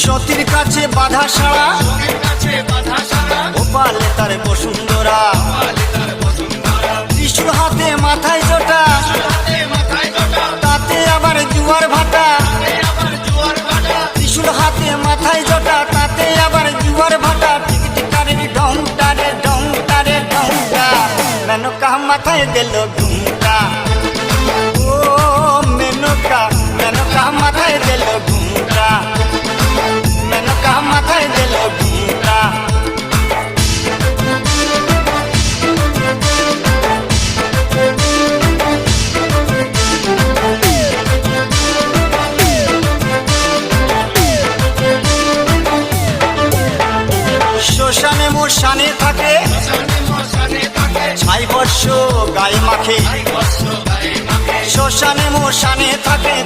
সতীর কাছে বাধা সারা গোপালে তার বসুন্ধরা ত্রিশূল হাতে মাথায় জোটা তাতে আবার জুয়ার ভাটা ত্রিশূল হাতে মাথায় জোটা তাতে আবার জুয়ার ভাটা টিকটিকারের ঢংটা রে ঢংটা রে ঢংটা মেনকা মাথায় দিল ঘুমটা ও মেনকা মেনকা মাথায় দিল ঘুমটা মেনকা মাথায় দিল ঘুমটা শ্মশানে মোশানে থাকে ছাই বর্ষ গায়ে মাখে শ্মশানে মোশানে থাকে